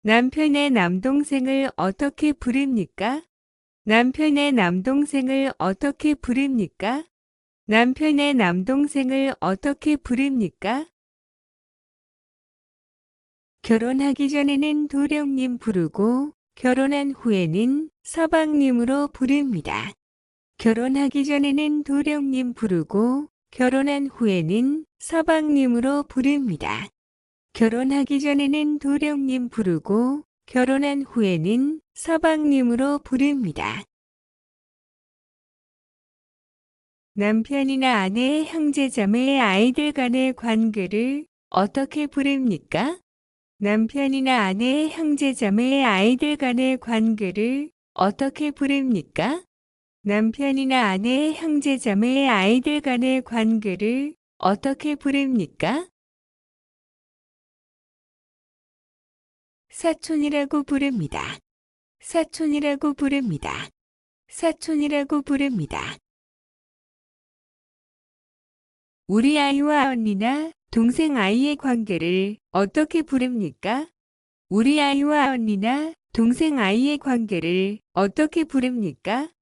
남편의 남동생을 어떻게 부릅니까? 남편의 남동생을 어떻게 부릅니까? 남편의 남동생을 어떻게 부릅니까? 결혼하기 전에는 도령님 부르고 결혼한 후에는 서방님으로 부릅니다. 결혼하기 전에는 도령님 부르고 결혼한 후에는 서방님으로 부릅니다. 결혼하기 전에는 도령님 부르고 결혼한 후에는 서방님으로 부릅니다. 남편이나 아내, 형제자매, 아이들 간의 관계를 어떻게 부릅니까? 남편이나 아내, 형제자매, 아이들 간의 관계를 어떻게 부릅니까? 남편이나 아내, 형제자매, 아이들 간의 관계를 어떻게 부릅니까? 사촌이라고 부릅니다. 사촌이라고 부릅니다. 사촌이라고 부릅니다. 우리 아이와 언니나 동생 아이의 관계를 어떻게 부릅니까? 우리 아이와 언니나 동생 아이의 관계를 어떻게 부릅니까?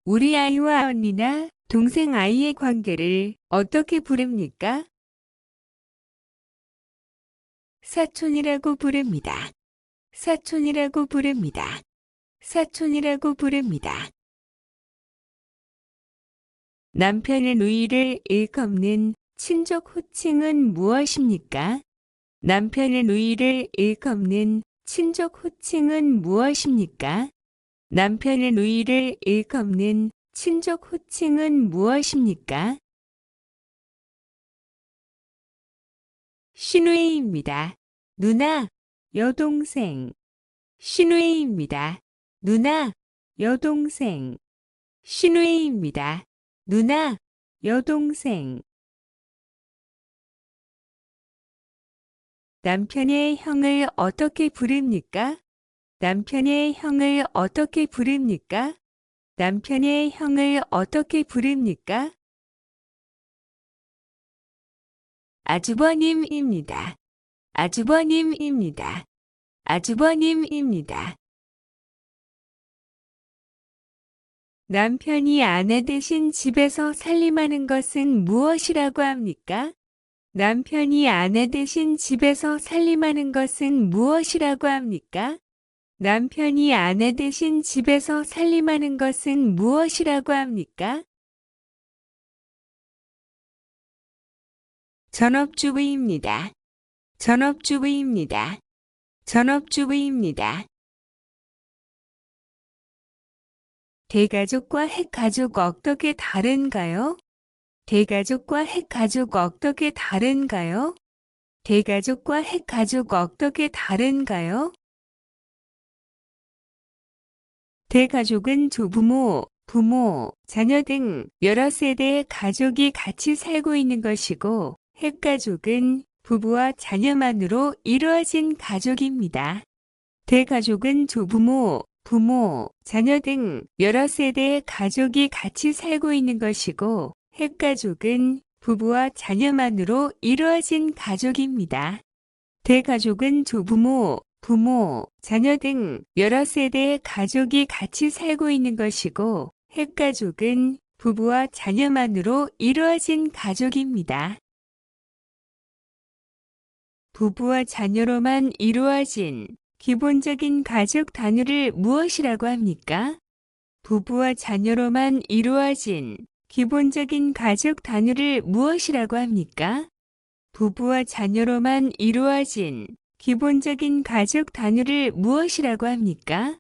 우리 아이와 언니나 동생 아이의 관계를 어떻게 부릅니까? 사촌이라고 부릅니다. 사촌이라고 부릅니다. 사촌이라고 부릅니다. 남편의 누이를 일컫는 친족 호칭은 무엇입니까? 남편의 누이를 일컫는 친족 호칭은 무엇입니까? 남편의 누이를 일컫는 친족 호칭은 무엇입니까? 시누이입니다. 누나, 여동생. 시누이입니다. 누나, 여동생. 시누이입니다. 누나, 여동생. 남편의 형을 어떻게 부릅니까? 남편의 형을 어떻게 부릅니까? 남편의 형을 어떻게 부릅니까? 아주버님입니다. 아주버님입니다. 아주버님입니다. 남편이 아내 대신 집에서 살림하는 것은 무엇이라고 합니까? 남편이 아내 대신 집에서 살림하는 것은 무엇이라고 합니까? 남편이 아내 대신 집에서 살림하는 것은 무엇이라고 합니까? 전업주부입니다. 전업주부입니다. 전업주부입니다. 대가족과 핵가족 어떻게 다른가요? 대가족과 핵가족 어떻게 다른가요? 대가족과 핵가족 어떻게 다른가요? 대가족은 조부모, 부모, 자녀 등 여러 세대의 가족이 같이 살고 있는 것이고, 핵가족은 부부와 자녀만으로 이루어진 가족입니다. 대가족은 조부모, 부모, 자녀 등 여러 세대의 가족이 같이 살고 있는 것이고, 핵가족은 부부와 자녀만으로 이루어진 가족입니다. 대가족은 조부모, 부모, 자녀 등 여러 세대의 가족이 같이 살고 있는 것이고, 핵가족은 부부와 자녀만으로 이루어진 가족입니다. 부부와 자녀로만 이루어진 기본적인 가족 단위를 무엇이라고 합니까? 부부와 자녀로만 이루어진 기본적인 가족 단위를 무엇이라고 합니까? 부부와 자녀로만 이루어진 기본적인 가족 단위를 무엇이라고 합니까?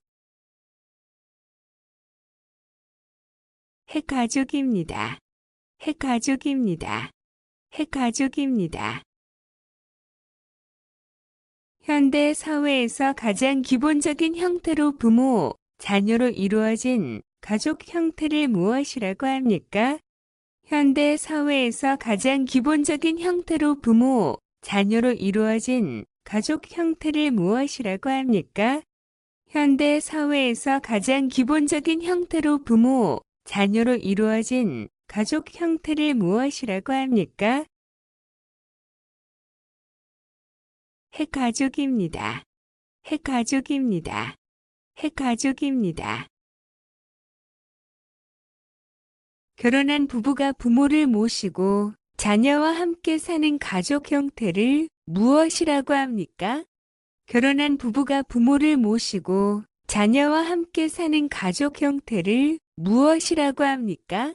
핵가족입니다. 핵가족입니다. 핵가족입니다. 현대 사회에서 가장 기본적인 형태로 부모, 자녀로 이루어진 가족 형태를 무엇이라고 합니까? 현대 사회에서 가장 기본적인 형태로 부모, 자녀로 이루어진 가족 형태를 무엇이라고 합니까? 현대 사회에서 가장 기본적인 형태로 부모, 자녀로 이루어진 가족 형태를 무엇이라고 합니까? 핵가족입니다. 핵가족입니다. 핵가족입니다. 결혼한 부부가 부모를 모시고 자녀와 함께 사는 가족 형태를 무엇이라고 합니까? 결혼한 부부가 부모를 모시고 자녀와 함께 사는 가족 형태를 무엇이라고 합니까?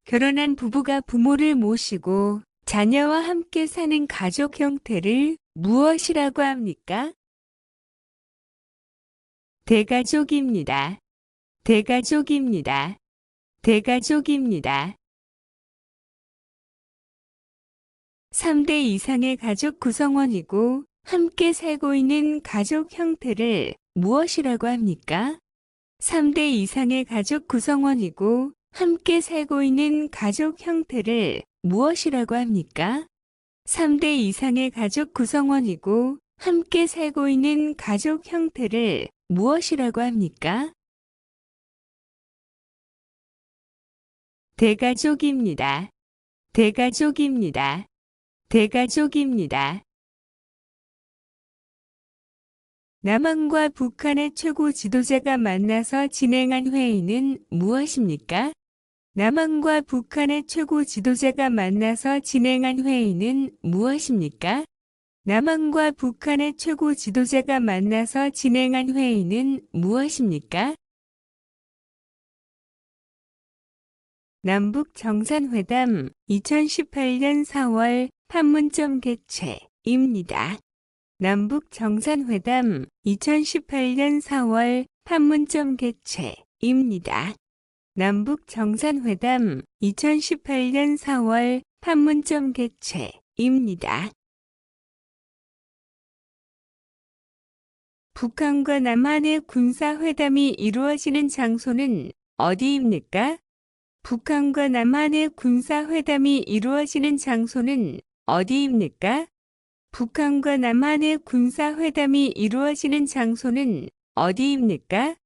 결혼한 부부가 부모를 모시고 자녀와 함께 사는 가족 형태를 무엇이라고 합니까? 대가족입니다. 대가족입니다. 대가족입니다. 3대 이상의 가족 구성원이고 함께 살고 있는 가족 형태를 무엇이라고 합니까? 3대 이상의 가족 구성원이고 함께 살고 있는 가족 형태를 무엇이라고 합니까? 3대 이상의 가족 구성원이고 함께 살고 있는 가족 형태를 무엇이라고 합니까? 대가족입니다. 대가족입니다. 대가족입니다. 남한과 북한의 최고 지도자가 만나서 진행한 회의는 무엇입니까? 남한과 북한의 최고 지도자가 만나서 진행한 회의는 무엇입니까? 남한과 북한의 최고 지도자가 만나서 진행한 회의는 무엇입니까? 남북 정상회담 2018년 4월 판문점 개최입니다. 남북 정상회담 2018년 4월 판문점 개최입니다. 남북 정상회담 2018년 4월 판문점 개최입니다. 북한과 남한의 군사회담이 이루어지는 장소는 어디입니까? 북한과 남한의 군사회담이 이루어지는 장소는 어디입니까? 북한과 남한의 군사회담이 이루어지는 장소는 어디입니까?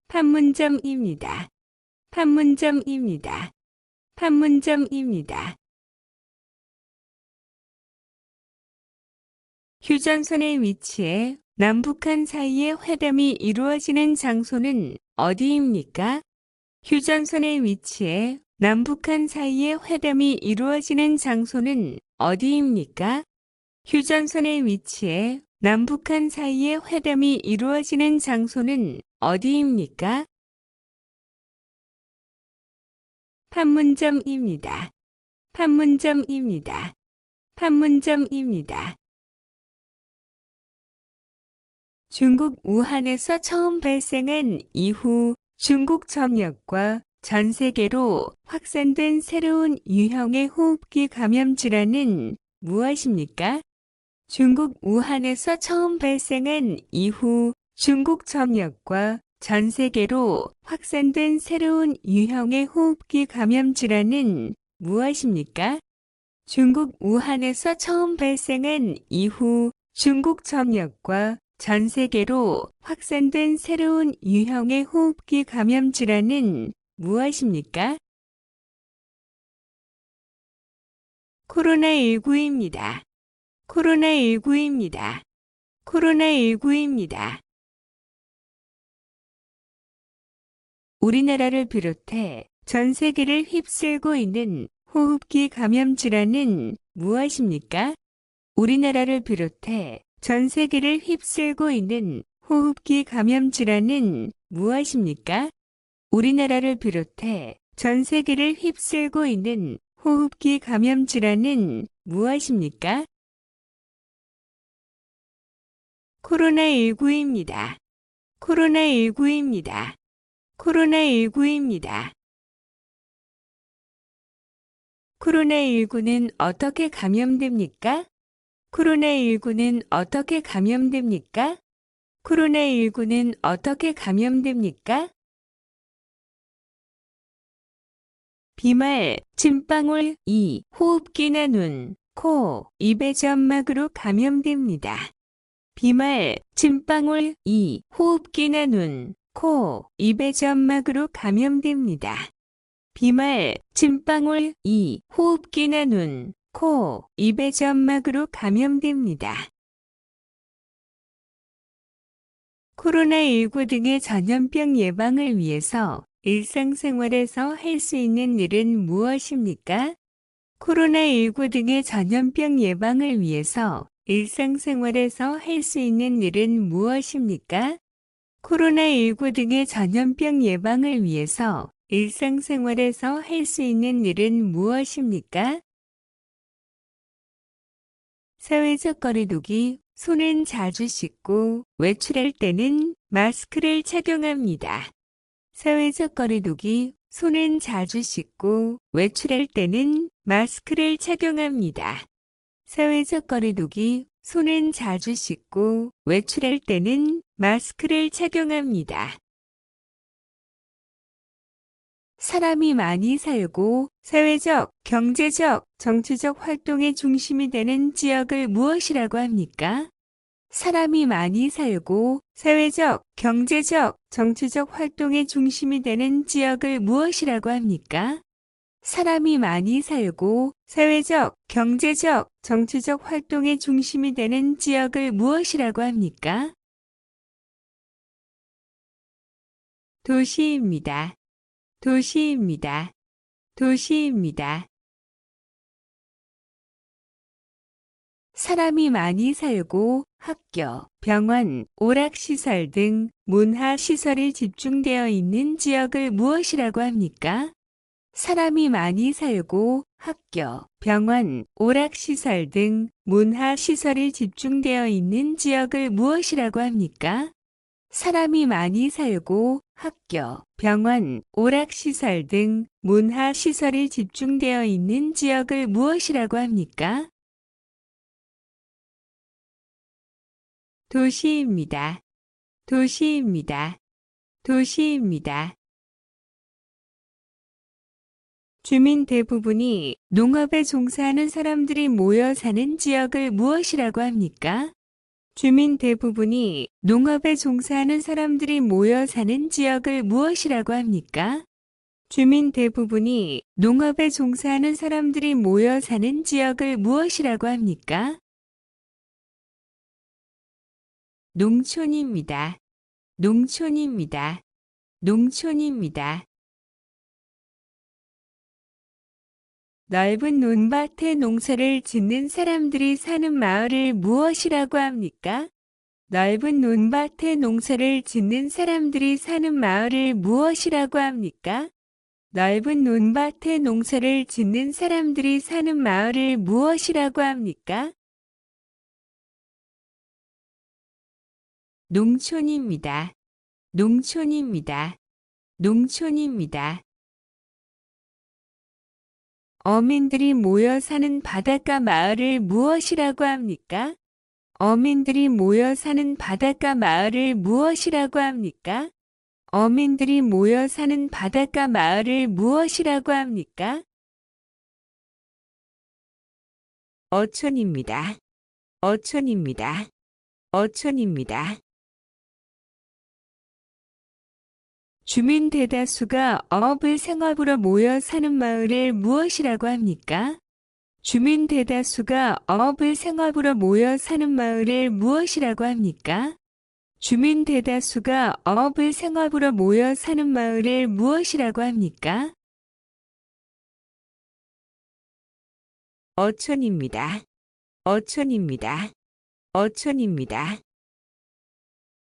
판문점입니다. 판문점입니다. 판문점입니다. 휴전선의 위치에 남북한 사이의 회담이 이루어지는 장소는 어디입니까? 휴전선의 위치에 남북한 사이의 회담이 이루어지는 장소는 어디입니까? 휴전선의 위치에 남북한 사이의 회담이 이루어지는 장소는 어디입니까? 판문점입니다. 판문점입니다. 판문점입니다. 중국 우한에서 처음 발생한 이후 중국 전역과 전 세계로 확산된 새로운 유형의 호흡기 감염 질환은 무엇입니까? 중국 우한에서 처음 발생한 이후 중국 전역과 전 세계로 확산된 새로운 유형의 호흡기 감염 질환은 무엇입니까? 중국 우한에서 처음 발생한 이후 중국 전역과 전 세계로 확산된 새로운 유형의 호흡기 감염 질환은 무엇입니까? 코로나19입니다. 코로나19입니다. 코로나19입니다. 우리나라를 비롯해 전 세계를 휩쓸고 있는 호흡기 감염 질환은 무엇입니까? 우리나라를 비롯해 전 세계를 휩쓸고 있는 호흡기 감염 질환은 무엇입니까? 우리나라를 비롯해 전 세계를 휩쓸고 있는 호흡기 감염 질환은 무엇입니까? 코로나19입니다. 코로나19입니다. 코로나19입니다. 코로나19는 어떻게 감염됩니까? 코로나19는 어떻게 감염됩니까? 코로나19는 어떻게 감염됩니까? 비말, 침방울, 호흡기나 눈, 코, 입의 점막으로 감염됩니다. 비말, 침방울, 호흡기나 눈, 코, 입의 점막으로 감염됩니다. 비말, 침방울, 호흡기나 눈, 코, 입의 점막으로 감염됩니다. 코로나19 등의 전염병 예방을 위해서 일상생활에서 할 수 있는 일은 무엇입니까? 코로나19 등의 전염병 예방을 위해서 일상생활에서 할 수 있는 일은 무엇입니까? 코로나19 등의 전염병 예방을 위해서 일상생활에서 할 수 있는 일은 무엇입니까? 사회적 거리두기, 손은 자주 씻고 외출할 때는 마스크를 착용합니다. 사회적 거리두기, 손은 자주 씻고 외출할 때는 마스크를 착용합니다. 사회적 거리두기, 손은 자주 씻고 외출할 때는 마스크를 착용합니다. 사람이 많이 살고 사회적, 경제적, 정치적 활동의 중심이 되는 지역을 무엇이라고 합니까? 사람이 많이 살고 사회적, 경제적, 정치적 활동의 중심이 되는 지역을 무엇이라고 합니까? 사람이 많이 살고 사회적, 경제적, 정치적 활동의 중심이 되는 지역을 무엇이라고 합니까? 도시입니다. 도시입니다. 도시입니다. 사람이 많이 살고 학교, 병원, 오락시설 등 문화시설이 집중되어 있는 지역을 무엇이라고 합니까? 사람이 많이 살고 학교, 병원, 오락시설 등 문화시설이 집중되어 있는 지역을 무엇이라고 합니까? 사람이 많이 살고 학교, 병원, 오락시설 등 문화시설이 집중되어 있는 지역을 무엇이라고 합니까? 도시입니다. 도시입니다. 도시입니다. 주민 대부분이 농업에 종사하는 사람들이 모여 사는 지역을 무엇이라고 합니까? 주민 대부분이 농업에 종사하는 사람들이 모여 사는 지역을 무엇이라고 합니까? 주민 대부분이 농업에 종사하는 사람들이 모여 사는 지역을 무엇이라고 합니까? 농촌입니다. 농촌입니다. 농촌입니다. 넓은 논밭에 농사를 짓는 사람들이 사는 마을을 무엇이라고 합니까? 넓은 논밭에 농사를 짓는 사람들이 사는 마을을 무엇이라고 합니까? 넓은 논밭에 농사를 짓는 사람들이 사는 마을을 무엇이라고 합니까? 농촌입니다. 농촌입니다. 농촌입니다. 어민들이 모여 사는 바닷가 마을을 무엇이라고 합니까? 어민들이 모여 사는 바닷가 마을을 무엇이라고 합니까? 어민들이 모여 사는 바닷가 마을을 무엇이라고 합니까? 어촌입니다. 어촌입니다. 어촌입니다. 주민 대다수가 어업을 생업으로 모여 사는 마을을 무엇이라고 합니까? 주민 대다수가 어업을 생업으로 모여 사는 마을을 무엇이라고 합니까? 주민 대다수가 어업을 생업으로 모여 사는 마을을 무엇이라고 합니까? 어촌입니다. 어촌입니다. 어촌입니다.